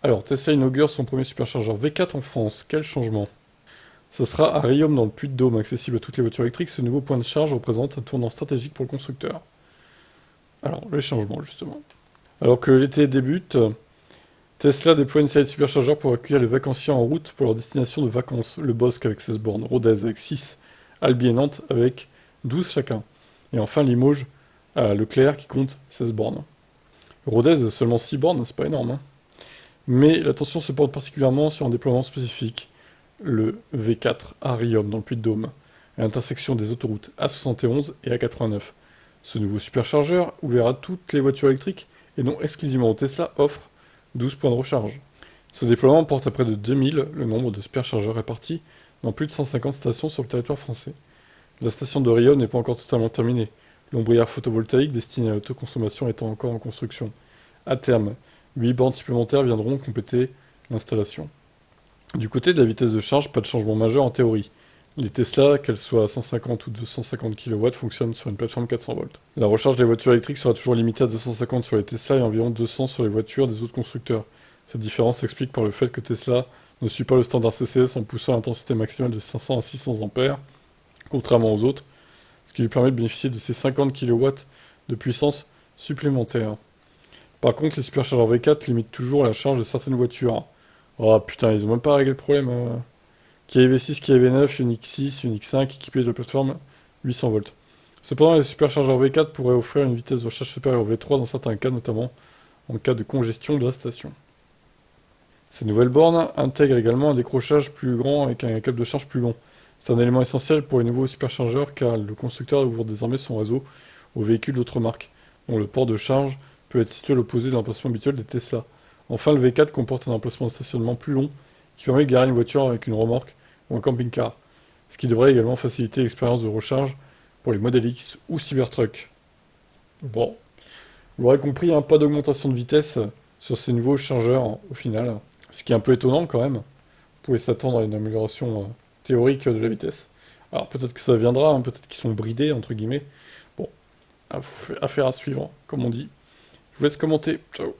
Alors, Tesla inaugure son premier superchargeur V4 en France. Quel changement? Ce sera à Riom dans le Puy-de-Dôme, accessible à toutes les voitures électriques. Ce nouveau point de charge représente un tournant stratégique pour le constructeur. Alors, les changements, justement. Alors que l'été débute, Tesla déploie une série de superchargeurs pour accueillir les vacanciers en route pour leur destination de vacances. Le Bosque avec 16 bornes, Rodez avec 6, Albi et Nantes avec 12 chacun. Et enfin Limoges à Leclerc qui compte 16 bornes. Rodez, seulement 6 bornes, c'est pas énorme, hein. Mais l'attention se porte particulièrement sur un déploiement spécifique, le V4 à Riom dans le Puy-de-Dôme, à l'intersection des autoroutes A71 et A89. Ce nouveau superchargeur, ouvert à toutes les voitures électriques et non exclusivement au Tesla, offre 12 points de recharge. Ce déploiement porte à près de 2000 le nombre de superchargeurs répartis dans plus de 150 stations sur le territoire français. La station de Riom n'est pas encore totalement terminée, l'ombrière photovoltaïque destinée à l'autoconsommation étant encore en construction. À terme, 8 bornes supplémentaires viendront compléter l'installation. Du côté de la vitesse de charge, pas de changement majeur en théorie. Les Tesla, qu'elles soient à 150 ou 250 kW, fonctionnent sur une plateforme 400 volts. La recharge des voitures électriques sera toujours limitée à 250 sur les Tesla et environ 200 sur les voitures des autres constructeurs. Cette différence s'explique par le fait que Tesla ne suit pas le standard CCS en poussant l'intensité maximale de 500 à 600 ampères, contrairement aux autres, ce qui lui permet de bénéficier de ces 50 kW de puissance supplémentaire. Par contre, les superchargeurs V4 limitent toujours la charge de certaines voitures. Oh putain, ils ont même pas réglé le problème. Kia EV6, Kia EV9, Ioniq 6, Ioniq 5 équipés de la plateforme 800 volts. Cependant, les superchargeurs V4 pourraient offrir une vitesse de recharge supérieure au V3 dans certains cas, notamment en cas de congestion de la station. Ces nouvelles bornes intègrent également un décrochage plus grand avec un câble de charge plus long. C'est un élément essentiel pour les nouveaux superchargeurs car le constructeur ouvre désormais son réseau aux véhicules d'autres marques, dont le port de charge peut être situé à l'opposé de l'emplacement habituel des Tesla. Enfin, le V4 comporte un emplacement de stationnement plus long qui permet de garer une voiture avec une remorque ou un camping-car, ce qui devrait également faciliter l'expérience de recharge pour les Model X ou Cybertruck. Bon, vous l'aurez compris, hein, pas d'augmentation de vitesse sur ces nouveaux chargeurs au final, ce qui est un peu étonnant quand même. Vous pouvez s'attendre à une amélioration théorique de la vitesse. Alors peut-être que ça viendra, hein, peut-être qu'ils sont bridés, entre guillemets. Bon, affaire à suivre, comme on dit. Je vous laisse commenter. Ciao.